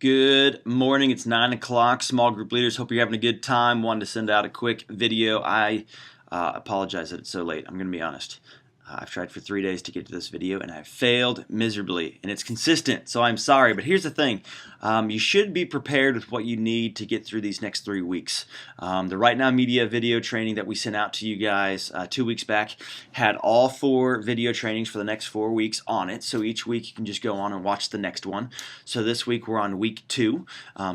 Good morning. It's 9 o'clock. Small group leaders, hope you're having a good time. Wanted to send out a quick video. I apologize that it's so late. I'm going to be honest. I've tried for 3 days to get to this video and I've failed miserably, and it's consistent, so I'm sorry. But here's the thing. You should be prepared with what you need to get through these next 3 weeks. The Right Now Media video training that we sent out to you guys 2 weeks back had all 4 video trainings for the next 4 weeks on it, so each week you can just go on and watch the next one. So this week we're on week 2,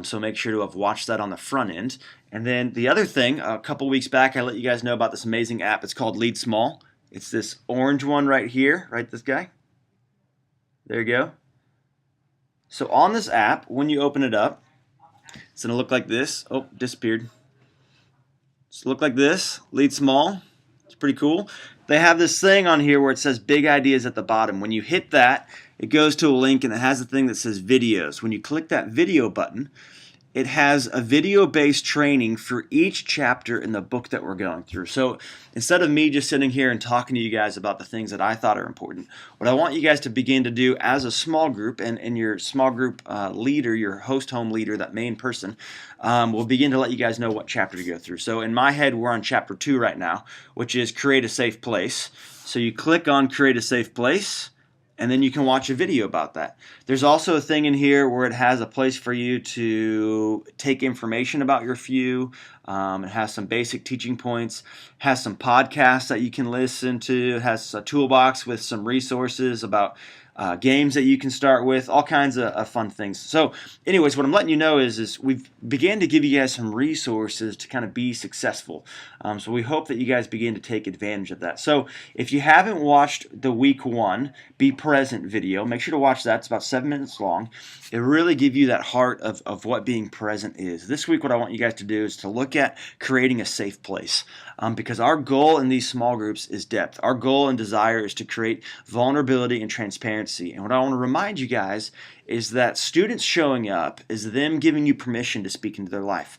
so make sure to have watched that on the front end. And then the other thing, a couple weeks back I let you guys know about this amazing app. It's called Lead Small. It's this orange one right here, right? This guy. There you go. So on this app, when you open it up, it's going to look like this. Oh, disappeared. It's look like this. Lead Small. It's pretty cool. They have this thing on here where it says Big Ideas at the bottom. When you hit that, it goes to a link and it has a thing that says Videos. When you click that video button, it has a video-based training for each chapter in the book that we're going through. So instead of me just sitting here and talking to you guys about the things that I thought are important, what I want you guys to begin to do as a small group, and your small group leader, your host home leader, that main person, will begin to let you guys know what chapter to go through. So in my head, we're on chapter 2 right now, which is Create a Safe Place. So you click on Create a Safe Place, and then you can watch a video about that. There's also a thing in here where it has a place for you to take information about your few. It has some basic teaching points, has some podcasts that you can listen to, it has a toolbox with some resources about games that you can start with, all kinds of fun things. So anyways, what I'm letting you know is we've began to give you guys some resources to kind of be successful. So we hope that you guys begin to take advantage of that. So if you haven't watched the week 1 Be Present video, make sure to watch that. It's about 7 minutes long. It really gives you that heart of what being present is. This week what I want you guys to do is to look at creating a safe place, because our goal in these small groups is depth. Our goal and desire is to create vulnerability and transparency. And what I want to remind you guys is that students showing up is them giving you permission to speak into their life.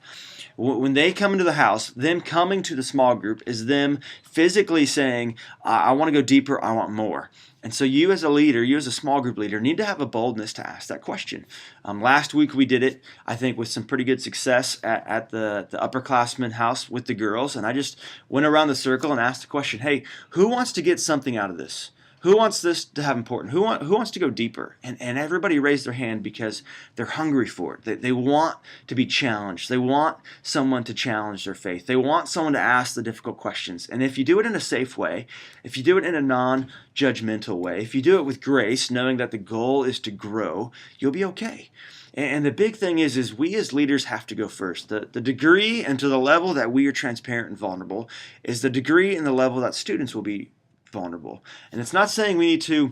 When they come into the house, them coming to the small group is them physically saying, I want to go deeper, I want more. And so you as a leader, you as a small group leader, need to have a boldness to ask that question. Last week we did it, I think, with some pretty good success at the upperclassmen house with the girls. And I just went around the circle and asked the question, hey, who wants to get something out of this? Who wants this to have important? Who wants to go deeper? And everybody raised their hand because they're hungry for it. They want to be challenged. They want someone to challenge their faith. They want someone to ask the difficult questions. And if you do it in a safe way, if you do it in a non-judgmental way, if you do it with grace, knowing that the goal is to grow, you'll be okay. And the big thing is we as leaders have to go first. The degree and to the level that we are transparent and vulnerable is the degree and the level that students will be vulnerable. And it's not saying we need to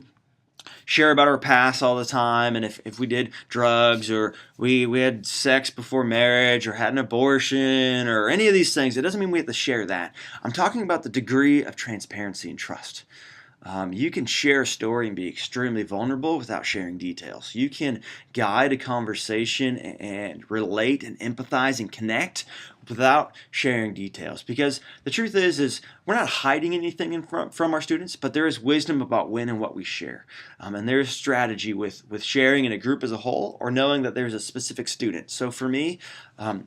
share about our past all the time, and if we did drugs or we had sex before marriage or had an abortion or any of these things. It doesn't mean we have to share that. I'm talking about the degree of transparency and trust. You can share a story and be extremely vulnerable without sharing details. You can guide a conversation and relate and empathize and connect without sharing details. Because the truth is we're not hiding anything from our students, but there is wisdom about when and what we share. And there's strategy with sharing in a group as a whole, or knowing that there's a specific student. So for me,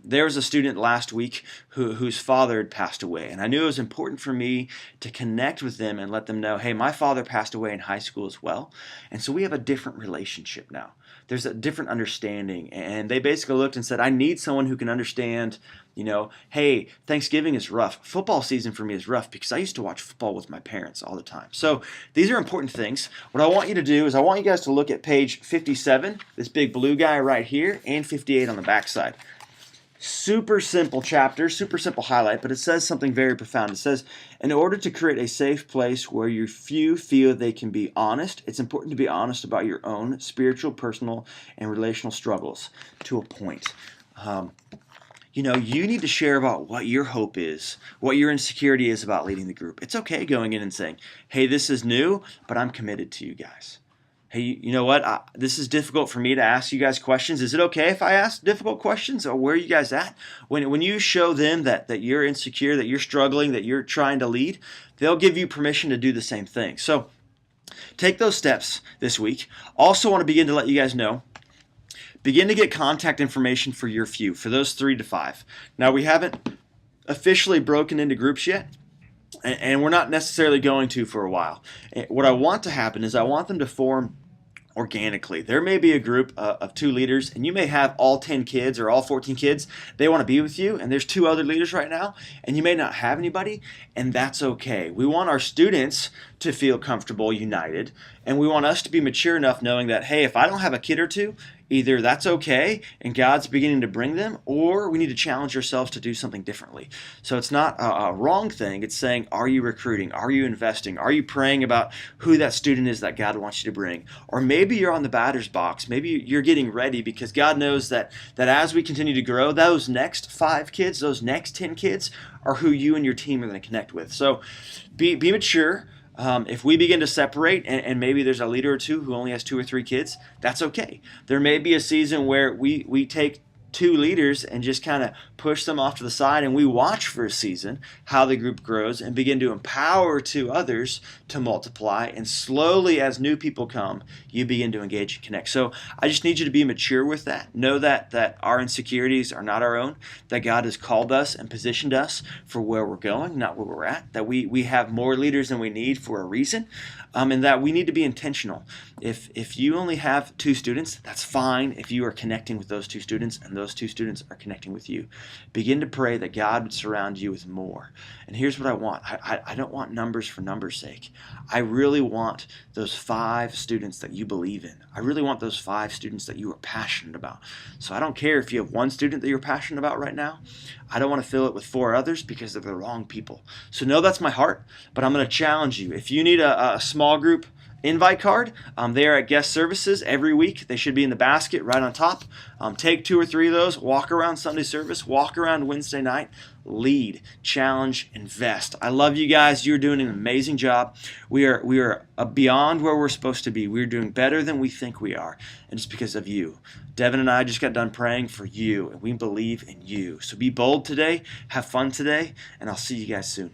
there was a student last week whose father had passed away. And I knew it was important for me to connect with them and let them know, hey, my father passed away in high school as well. And so we have a different relationship now. There's a different understanding. And they basically looked and said, I need someone who can understand, hey, Thanksgiving is rough. Football season for me is rough because I used to watch football with my parents all the time. So these are important things. What I want you to do is I want you guys to look at page 57, this big blue guy right here, and 58 on the back side. Super simple chapter, super simple highlight, but it says something very profound. It says, in order to create a safe place where your few feel they can be honest, it's important to be honest about your own spiritual, personal, and relational struggles to a point. You need to share about what your hope is, what your insecurity is about leading the group. It's okay going in and saying, hey, this is new, but I'm committed to you guys. Hey, you know what? This is difficult for me to ask you guys questions. Is it okay if I ask difficult questions? Or where are you guys at? When you show them that you're insecure, that you're struggling, that you're trying to lead, they'll give you permission to do the same thing. So take those steps this week. Also want to begin to let you guys know begin to get contact information for your few, for those 3 to 5. Now, we haven't officially broken into groups yet, and we're not necessarily going to for a while. What I want to happen is I want them to form organically. There may be a group of 2 leaders, and you may have all 10 kids or all 14 kids. They want to be with you, and there's 2 other leaders right now, and you may not have anybody, and that's okay. We want our students to feel comfortable, united, and we want us to be mature enough knowing that, hey, if I don't have a kid or 2, either that's okay and God's beginning to bring them, or we need to challenge ourselves to do something differently. So it's not a wrong thing. It's saying, are you recruiting? Are you investing? Are you praying about who that student is that God wants you to bring? Or maybe you're on the batter's box. Maybe you're getting ready because God knows that as we continue to grow, those next 5 kids, those next 10 kids are who you and your team are going to connect with. So be mature. If we begin to separate and maybe there's a leader or 2 who only has 2 or 3 kids, that's okay. There may be a season where we take 2 leaders and just kind of push them off to the side, and we watch for a season how the group grows and begin to empower 2 others to multiply, and slowly as new people come, you begin to engage and connect. So I just need you to be mature with that. Know that our insecurities are not our own, that God has called us and positioned us for where we're going, not where we're at, that we have more leaders than we need for a reason, and that we need to be intentional. If you only have 2 students, that's fine if you are connecting with those 2 students and those 2 students are connecting with you. Begin to pray that God would surround you with more. And here's what I want. I don't want numbers for numbers' sake. I really want those 5 students that you believe in. I really want those 5 students that you are passionate about. So I don't care if you have 1 student that you're passionate about right now. I don't want to fill it with 4 others because they're the wrong people. So no, that's my heart, but I'm going to challenge you. If you need a small group invite card, they are at guest services every week. They should be in the basket right on top. Take 2 or 3 of those, walk around Sunday service, walk around Wednesday night, lead, challenge, invest. I love you guys. You're doing an amazing job. We are beyond where we're supposed to be. We're doing better than we think we are, and it's because of you. Devin and I just got done praying for you, and we believe in you. So be bold today, have fun today, and I'll see you guys soon.